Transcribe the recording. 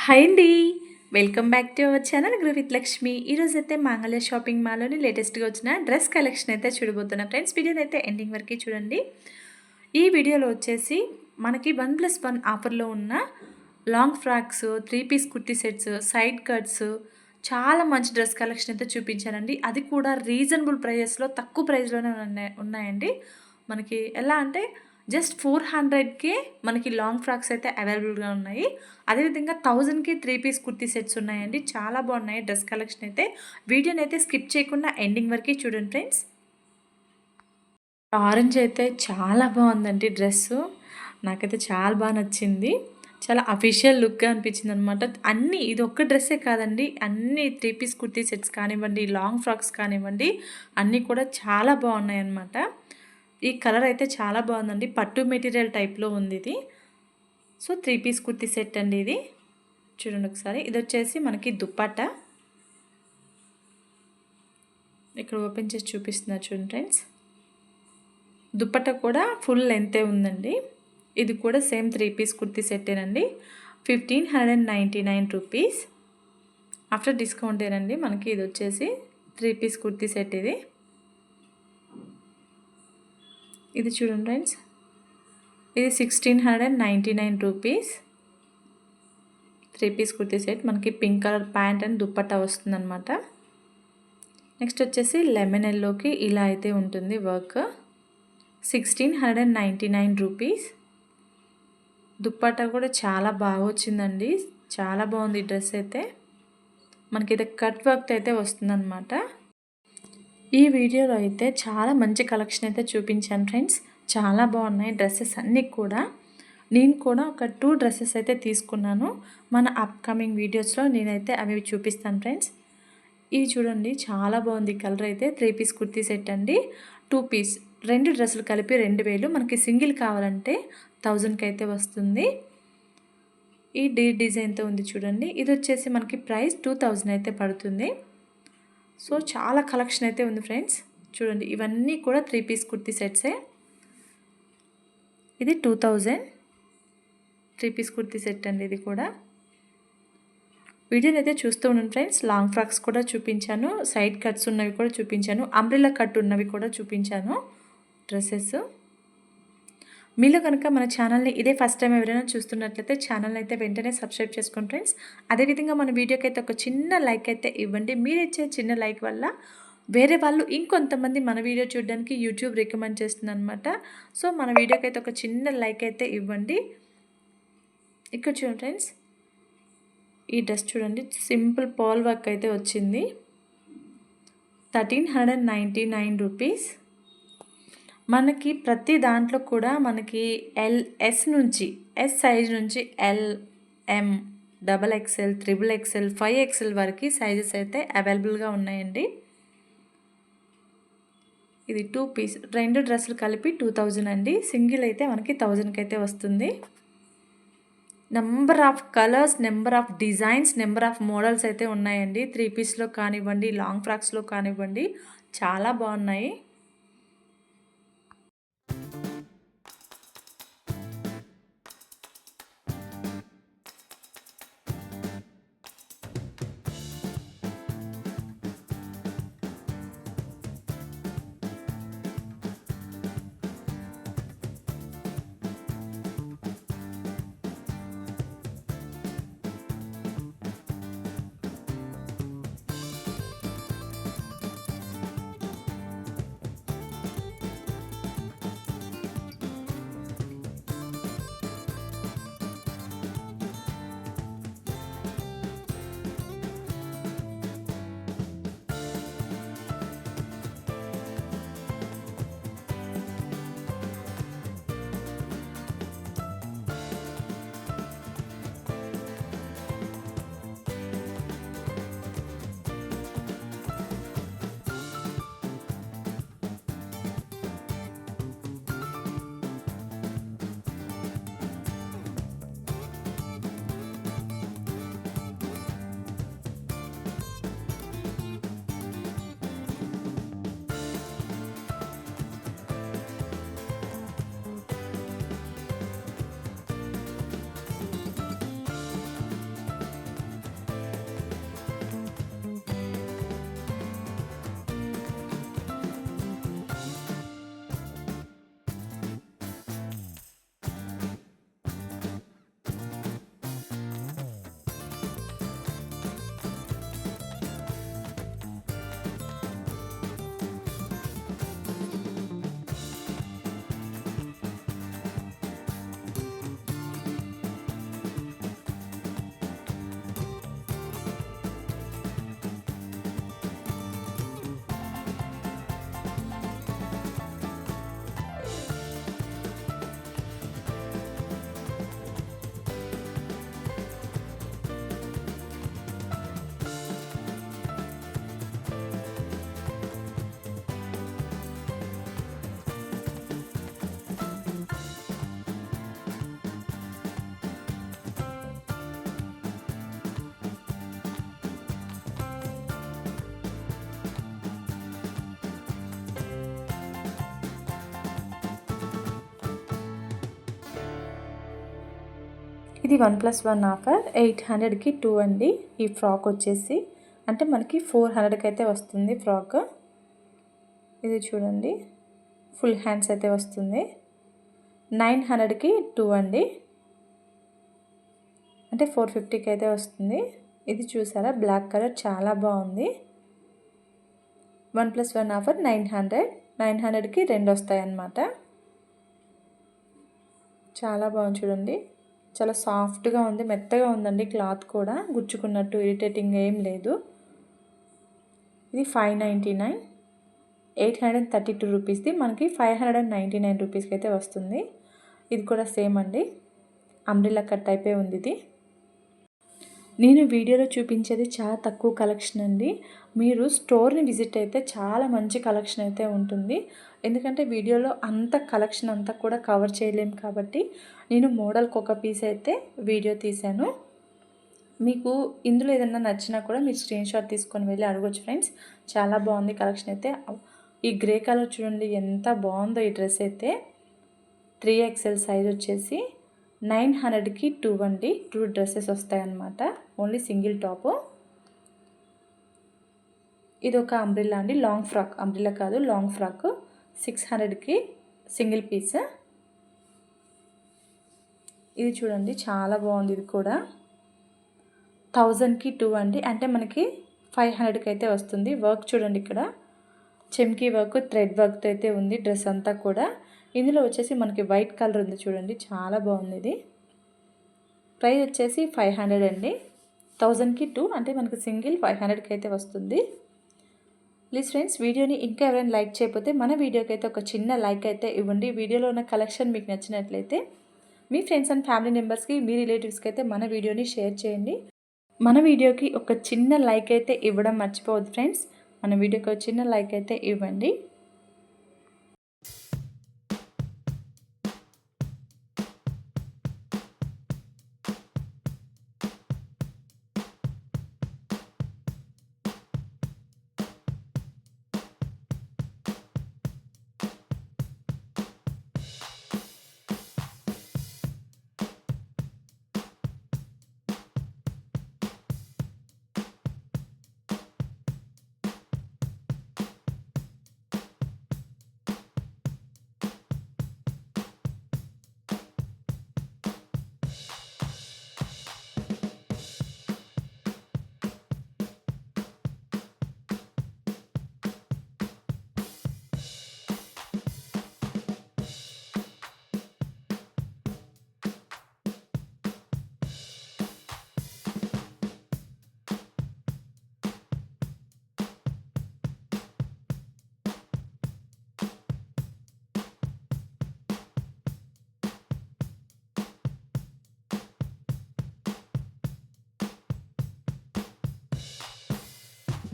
Hi అండి. Welcome back to our channel grow with Lakshmi. ఈరోజైతే మాంగళ్య షాపింగ్ మాల్‌లోని లేటెస్ట్‌గా వచ్చిన డ్రెస్ కలెక్షన్ అయితే చూడబోతున్నా ఫ్రెండ్స్. వీడియోనైతే ఎండింగ్ వరకు చూడండి. ఈ వీడియోలో వచ్చేసి మనకి 1+1 ఆఫర్‌లో ఉన్న long frocks, 3 piece kurti sets, side cuts చాలా మంచి డ్రెస్ కలెక్షన్ అయితే చూపించానండి. అది కూడా రీజనబుల్ ప్రైజెస్‌లో తక్కువ ప్రైస్‌లోనే ఉన్నాయండి. మనకి ఎలా అంటే జస్ట్ 400కే మనకి లాంగ్ ఫ్రాక్స్ అయితే అవైలబుల్‌గా ఉన్నాయి. అదేవిధంగా 1000కి 3 పీస్ కుర్తీ సెట్స్ ఉన్నాయండి. చాలా బాగున్నాయి డ్రెస్ కలెక్షన్ అయితే. వీడియోనైతే స్కిప్ చేయకుండా ఎండింగ్ వరకే చూడండి ఫ్రెండ్స్. ఆరెంజ్ అయితే చాలా బాగుందండి డ్రెస్సు. నాకైతే చాలా బాగా నచ్చింది. చాలా అఫీషియల్ లుక్‌గా అనిపించిందనమాట. అన్నీ ఇది ఒక్క డ్రెస్సే కాదండి. అన్నీ 3 పీస్ కుర్తీ సెట్స్ కానివ్వండి, లాంగ్ ఫ్రాక్స్ కానివ్వండి, అన్నీ కూడా చాలా బాగున్నాయన్నమాట. ఈ కలర్ అయితే చాలా బాగుందండి. పట్టు మెటీరియల్ టైప్‌లో ఉంది ఇది. సో 3 పీస్ కుర్తీ సెట్ అండి ఇది. చూడండి ఒకసారి. ఇది వచ్చేసి మనకి దుప్పట్టా. ఇక్కడ ఓపెన్ చేసి చూపిస్తున్నారు చూడండి ఫ్రెండ్స్. దుప్పట్టా కూడా ఫుల్ లెంతే ఉందండి. ఇది కూడా సేమ్ 3 పీస్ కుర్తీ సెట్టేనండి. 1599 రూపీస్ ఆఫ్టర్ డిస్కౌంటేనండి. మనకి ఇది వచ్చేసి 3 పీస్ కుర్తీ సెట్ ఇది. ఇది చూడండి ఫ్రెండ్స్. ఇది 1699 రూపీస్ 3 పీస్ కుర్తీ సెట్. మనకి pink colour pant and dupatta వస్తుందన్నమాట. నెక్స్ట్ వచ్చేసి లెమన్ ఎల్లోకి ఇలా అయితే ఉంటుంది వర్క్. 1699 రూపీస్. దుప్పట్టా కూడా చాలా బాగా వచ్చిందండి. చాలా బాగుంది ఈ డ్రెస్ అయితే. మనకి ఇది కట్ వర్క్ అయితే వస్తుందన్నమాట. ఈ వీడియోలో అయితే చాలా మంచి కలెక్షన్ అయితే చూపించాను ఫ్రెండ్స్. చాలా బాగున్నాయి డ్రెస్సెస్ అన్నీ కూడా. నేను కూడా ఒక 2 డ్రెస్సెస్ అయితే తీసుకున్నాను. మన అప్కమింగ్ వీడియోస్లో నేనైతే అవి చూపిస్తాను ఫ్రెండ్స్. ఇవి చూడండి చాలా బాగుంది కలర్ అయితే. 3 పీస్ కుర్తీ సెట్ అండి. 2 పీస్ 2 డ్రెస్సులు కలిపి 2000. మనకి సింగిల్ కావాలంటే 1000కి అయితే వస్తుంది. ఈ డిజైన్తో ఉంది చూడండి. ఇది వచ్చేసి మనకి ప్రైస్ 2000 అయితే పడుతుంది. సో చాలా కలెక్షన్ అయితే ఉంది ఫ్రెండ్స్. చూడండి ఇవన్నీ కూడా 3 పీస్ కుర్తీ సెట్సే. ఇది 2000 3 పీస్ కుర్తీ సెట్ అండి ఇది కూడా. వీడియోని అయితే చూస్తూ ఉండండి ఫ్రెండ్స్. లాంగ్ ఫ్రాక్స్ కూడా చూపించాను, సైడ్ కట్స్ ఉన్నవి కూడా చూపించాను, అంబ్రెల్లా కట్ ఉన్నవి కూడా చూపించాను డ్రెస్సెస్. మీలో కనుక మన ఛానల్ని ఇదే ఫస్ట్ టైం ఎవరైనా చూస్తున్నట్లయితే ఛానల్ని అయితే వెంటనే సబ్స్క్రైబ్ చేసుకోండి ఫ్రెండ్స్. అదేవిధంగా మన వీడియోకి అయితే ఒక చిన్న లైక్ అయితే ఇవ్వండి. మీరు ఇచ్చే చిన్న లైక్ వల్ల వేరే వాళ్ళు ఇంకొంతమంది మన వీడియో చూడడానికి యూట్యూబ్ రికమెండ్ చేస్తుంది అనమాట. సో మన వీడియోకి అయితే ఒక చిన్న లైక్ అయితే ఇవ్వండి. ఇక్కడ చూడండి ఫ్రెండ్స్. ఈ డ్రెస్ చూడండి సింపుల్ పాల్ వర్క్ అయితే వచ్చింది. 1399 రూపీస్. మనకి ప్రతి దాంట్లో కూడా మనకి ఎస్ సైజ్ నుంచి ఎల్, ఎం, XXL, XXL, 5XL వరకు సైజెస్ అయితే అవైలబుల్గా ఉన్నాయండి. ఇది 2 పీస్ 2 డ్రెస్సులు కలిపి 2000 అండి. సింగిల్ అయితే మనకి 1000కి అయితే వస్తుంది. Number of colours, number of designs, number of models అయితే ఉన్నాయండి. 3 పీస్లో కానివ్వండి, లాంగ్ ఫ్రాక్స్లో కానివ్వండి, చాలా బాగున్నాయి. ఇది 1+1 ఆఫర్ 800కి 2 అండి. ఈ ఫ్రాక్ వచ్చేసి అంటే మనకి 400కి అయితే వస్తుంది ఫ్రాక్. ఇది చూడండి ఫుల్ హ్యాండ్స్ అయితే వస్తుంది. 900కి 2 అండి, అంటే 450కి అయితే వస్తుంది. ఇది చూసారా బ్లాక్ కలర్ చాలా బాగుంది. 1+1 ఆఫర్ 900కి 2 వస్తాయి అన్నమాట. చాలా బాగుంది చూడండి, చాలా సాఫ్ట్గా ఉంది, మెత్తగా ఉందండి. క్లాత్ కూడా గుచ్చుకున్నట్టు ఇరిటేటింగ్ ఏం లేదు. ఇది 599, 832 రూపీస్ది మనకి 599 రూపీస్కి అయితే వస్తుంది. ఇది కూడా సేమ్ అండి, అంబ్రెల్లా కట్ టైపే ఉంది ఇది. నేను వీడియోలో చూపించేది చాలా తక్కువ కలెక్షన్ అండి. మీరు స్టోర్ని విజిట్ అయితే చాలా మంచి కలెక్షన్ అయితే ఉంటుంది. ఎందుకంటే వీడియోలో అంత కలెక్షన్ అంతా కూడా కవర్ చేయలేము కాబట్టి నేను మోడల్కి ఒక పీస్ అయితే వీడియో తీశాను. మీకు ఇందులో ఏదైనా నచ్చినా కూడా మీరు స్క్రీన్ షాట్ తీసుకొని వెళ్ళి అడగొచ్చు ఫ్రెండ్స్. చాలా బాగుంది కలెక్షన్ అయితే. ఈ గ్రే కలర్ చూడండి ఎంత బాగుందో. ఈ డ్రెస్ అయితే 3XL సైజ్ వచ్చేసి 900కి 2 అండి. 2 డ్రెస్సెస్ వస్తాయన్నమాట, ఓన్లీ సింగిల్ టాపు. ఇది ఒక అంబ్రెల్లా అండి, లాంగ్ ఫ్రాక్, అంబ్రెల్లా కాదు లాంగ్ ఫ్రాక్. 600కి సింగిల్ పీస్. ఇది చూడండి చాలా బాగుంది. ఇది కూడా 1000కి 2 అండి, అంటే మనకి 500కి అయితే వస్తుంది. వర్క్ చూడండి, ఇక్కడ చెమ్కీ వర్క్, థ్రెడ్ వర్క్ అయితే ఉంది డ్రెస్ అంతా కూడా. ఇందులో వచ్చేసి మనకి వైట్ కలర్ ఉంది చూడండి, చాలా బాగుంది. ఇది ప్రైస్ వచ్చేసి 500 అండి. 1000కి 2 అంటే మనకి సింగిల్ 500కి అయితే వస్తుంది. ప్లీజ్ ఫ్రెండ్స్, వీడియోని ఇంకా ఎవరైనా లైక్ చేయకపోతే మన వీడియోకి అయితే ఒక చిన్న లైక్ అయితే ఇవ్వండి. వీడియోలో ఉన్న కలెక్షన్ మీకు నచ్చినట్లయితే మీ ఫ్రెండ్స్ అండ్ ఫ్యామిలీ మెంబర్స్కి, మీ రిలేటివ్స్కి అయితే మన వీడియోని షేర్ చేయండి. మన వీడియోకి ఒక చిన్న లైక్ అయితే ఇవ్వడం మర్చిపోవద్దు ఫ్రెండ్స్. మన వీడియోకి ఒక చిన్న లైక్ అయితే ఇవ్వండి.